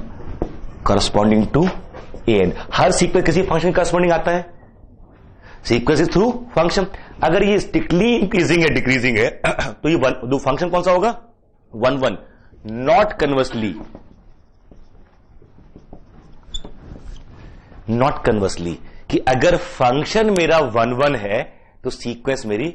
corresponding to a n. Her sequence किसी फंक्शन करस्पॉन्डिंग आता है, सीक्वेंस इज थ्रू फंक्शन। अगर ये स्ट्रिक्टली इंक्रीजिंग है डिक्रीजिंग है तो ये दो फंक्शन कौन सा होगा? 1 1, नॉट कन्वर्सली, नॉट कन्वर्सली, कि अगर फंक्शन मेरा 1 1 है तो सीक्वेंस मेरी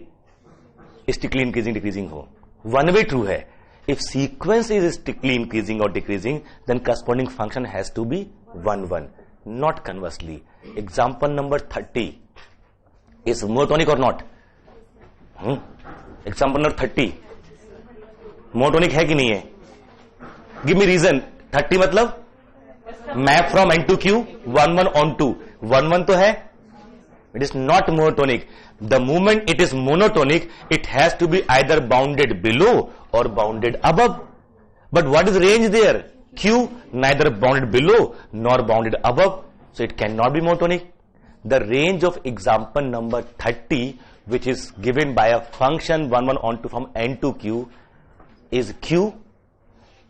स्ट्रिक्टली इंक्रीजिंग डिक्रीजिंग हो। वन वे ट्रू है, if sequence is strictly increasing or decreasing then corresponding function has to be 1 1, not conversely. Example number 30 is monotonic or not? Example number 30 monotonic है कि नहीं है? Give me reason. 30 मतलब map from N to Q, 1 1 on to, 1 1 तो है, it is not monotonic. The moment it is monotonic it has to be either bounded below or bounded above, but what is range there? Q, neither bounded below nor bounded above, so it cannot be monotonic. the range of example number 30 which is given by a function 1 1 on to from n to q is q.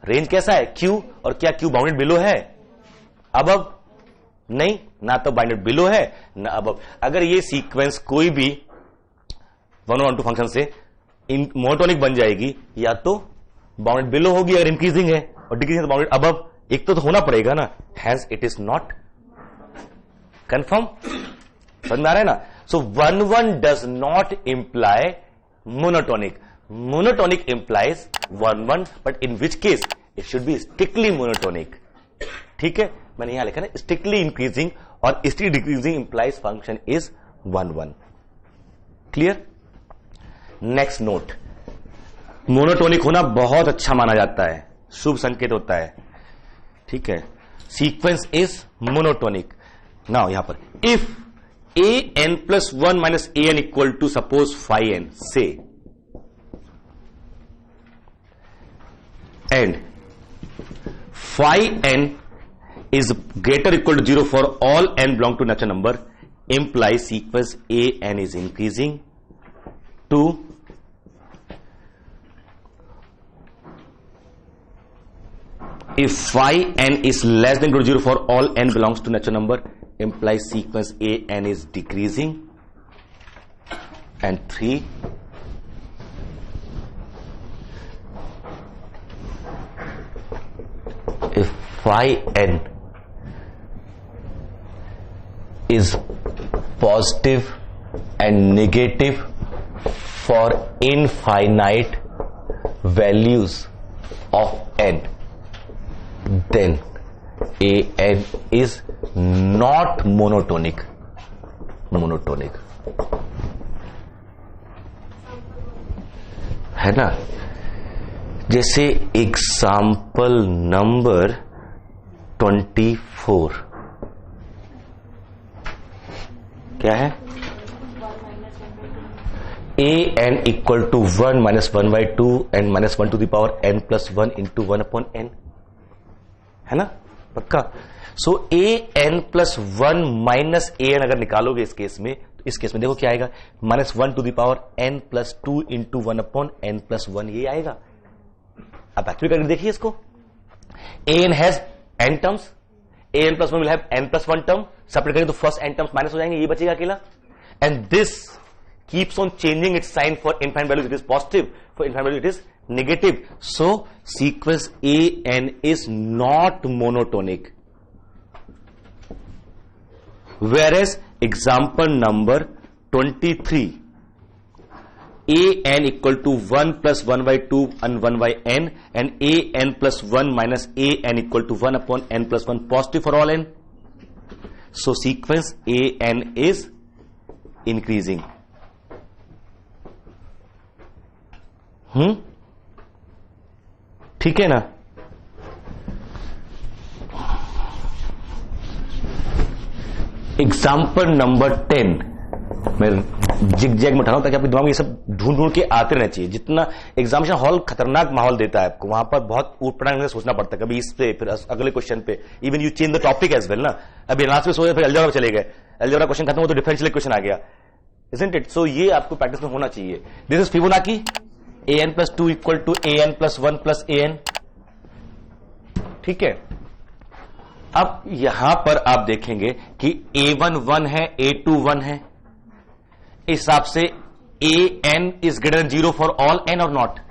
Range कैसा है? q. और क्या q बाउंडेड बिलो है? अबव नहीं, ना तो बाउंडेड बिलो है ना अबव. अगर ये सीक्वेंस कोई भी 1 1 on to फंक्शन से मोनोटोनिक बन जाएगी, या तो बाउंडेड बिलो होगी अगर इंक्रीजिंग है, और डिक्रीजिंग बाउंडेड अबव. एक तो होना पड़ेगा ना. Hence it is not confirm. समझ में आ रहा है ना? So 1 1 does not imply monotonic. Monotonic implies 1 1, but in which case it should be strictly monotonic. ठीक है, मैंने यहां लिखा ना स्ट्रिक्टली इंक्रीजिंग और strictly decreasing implies function is 1 1. Clear? Next note, monotonic होना बहुत अच्छा माना जाता है, शुभ संकेत होता है. ठीक है, सीक्वेंस इज मोनोटोनिक. नाउ यहां पर if a n plus 1 minus a n equal to suppose phi n, say, and phi n is greater or equal to 0 for all n belong to natural number, implies sequence a n is increasing to if phi n is less than equal to 0 for all n belongs to natural number, implies sequence a n is decreasing. And 3, if phi n is positive and negative for infinite values of n, then a n is not monotonic. है ना? जैसे एग्जाम्पल नंबर 24 क्या है? a n equal to 1 minus 1 by 2 and minus 1 to the power n plus 1 into 1 upon n. है ना? पक्का. सो a n plus 1 minus a n अगर निकालोगे इस केस में, तो इस केस में देखो क्या आएगा? Minus 1 to the power n plus 2 into 1 upon n plus 1, ये आएगा. अब एक्चुअली करके देखिए इसको. a n has n terms, a n plus 1 will have n plus 1 term. Separate करेंगे तो फर्स्ट n टर्म्स माइनस हो जाएंगे, ये बचेगा अकेला. And this keeps on changing its sign. For infinite values it is positive, for infinite values it is negative. So sequence a n is not monotonic. Whereas example number 23, a n equal to 1 plus 1 by 2 and 1 by n, and a n plus 1 minus a n equal to 1 upon n plus 1, positive for all n. So sequence a n is increasing. ठीक है ना? एग्जाम्पल नंबर 10 मैं जिग जैग में उठा रहा हूं ताकि आपके दिमाग में ये सब ढूंढ ढूंढ के आते रहना चाहिए. जितना एग्जामिनेशन हॉल खतरनाक माहौल देता है आपको, वहां पर बहुत ऊट पटांग से सोचना पड़ता है. कभी इस पे, फिर अगले क्वेश्चन पे, even you change the topic as well ना. अभी लास्ट में सोचे फिर अलजेब्रा चले गए, अलजेब्रा क्वेश्चन खत्म हो तो डिफरेंशियल क्वेश्चन आ गया. Isn't it? सो ये आपको प्रैक्टिस में होना चाहिए. This is Fibonacci. a n plus 2 equal to a n plus 1 plus a n. ठीक है. अब यहां पर आप देखेंगे कि a1 1 है, a2 1 है. इस हिसाब से a n is greater than 0 for all n or not.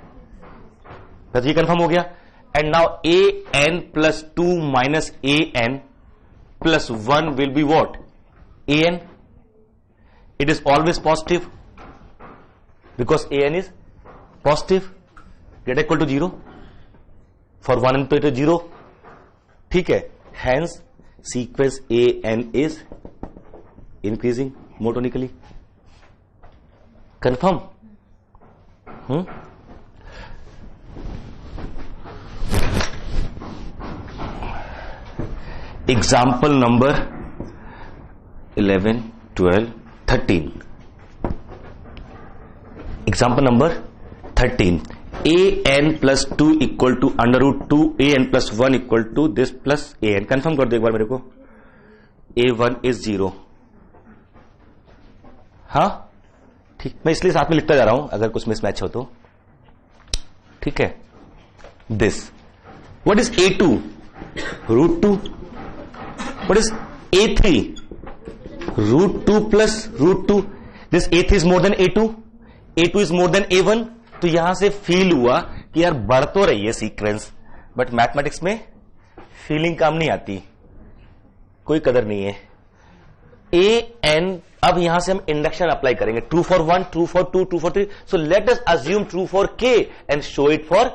तो ये कंफर्म हो गया. And now a n plus 2 minus a n plus 1 will be what? a n. It is always positive because a n is positive, greater equal to 0 for 1 and 2 to 0. ठीक है. Hence sequence a n is increasing monotonically. Confirm? Example number 11, 12, 13. Example number 13. a n plus 2 equal to under root 2 a n plus 1 equal to this plus a n. Confirm कर दो एक बार मेरे को. a1 is 0, हाँ ठीक, मैं इसलिए साथ में लिखता जा रहा हूं अगर कुछ मिसमैच हो तो। ठीक है, this what is A2 √2, what is A3 √2 plus √2, this A3 is more then A2, A2 is more then A1। तो यहां से फील हुआ कि यार बढ़ तो रही है सीक्वेंस, बट मैथमेटिक्स में फीलिंग काम नहीं आती, कोई कदर नहीं है। an, अब यहां से हम इंडक्शन अप्लाई करेंगे, true for 1, true for 2, true for 3। So let us assume true for k and show it for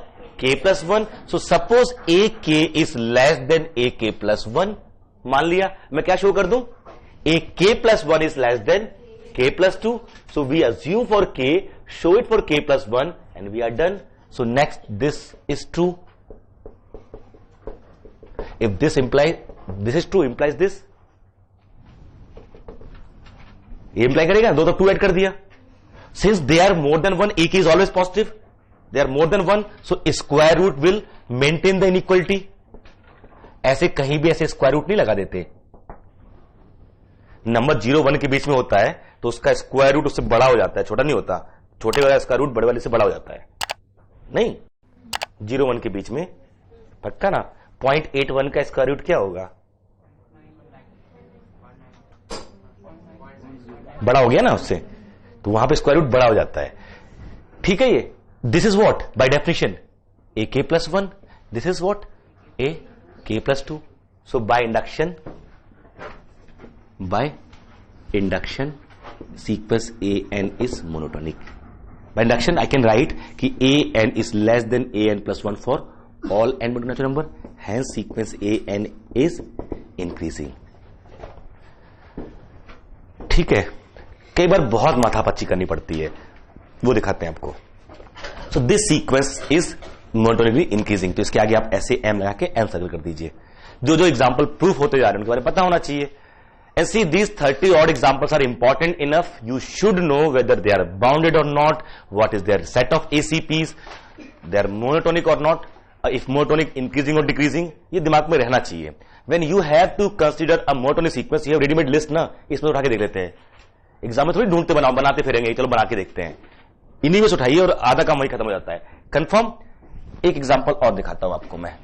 k plus 1। So suppose ak is less than ak plus 1। मान लिया, मैं क्या शो कर दूं, ak plus 1 is less than k plus 2। So we assume for k, show it for k plus 1 and we are done. So next, this is true. If this implies, this is true, implies this. ये imply करेगा, दो तो 2 ऐड कर दिया। Since they are more than 1, ak is always positive. They are more than 1, so square root will maintain the inequality. ऐसे कहीं भी ऐसे स्क्वायर रूट नहीं लगा देते। नंबर 0 1 के बीच में होता है तो उसका स्क्वायर रूट उससे बड़ा हो जाता है, छोटा नहीं होता। छोटे वाला स्क्वायर रूट बड़े वाले से बड़ा हो जाता है, नहीं 0 1 के बीच में, पक्का ना। 0.81 का स्क्वायर रूट क्या होगा, बड़ा हो गया ना उससे, तो वहां पे स्क्वायर रूट बड़ा हो जाता है। ठीक है, ये this is what by definition ak plus 1, this is what ak plus 2। So by induction sequence an is monotonic. By induction I can write कि an is less than an plus 1 for all n natural number, hence sequence an is increasing. ठीक है, कई बार बहुत माथापच्ची करनी पड़ती है, वो दिखाते हैं आपको। So this sequence is monotonically increasing। तो इसके आगे आप ऐसे m लगा के m सर्कल कर दीजिए। जो जो एग्जाम्पल प्रूफ होते जा रहे हैं उनके बारे में पता होना चाहिए। And see, these 30 odd examples are important enough. You should know whether they are bounded or not, what is their set of ACPs, they are monotonic or not, if monotonic increasing or decreasing, ये दिमाग में रहना चाहिए। When you have to consider a monotonic sequence, you have ready-made list ना, इसमें उठा के देख लेते हैं। एग्जाम में थोड़ी ढूंढते बनाते फिरेंगे, चलो बना के देखते हैं, इन्हीं में से उठाइए और आधा काम वही खत्म हो जाता है। कंफर्म, एक एग्जाम्पल और दिखाता हूं आपको मैं।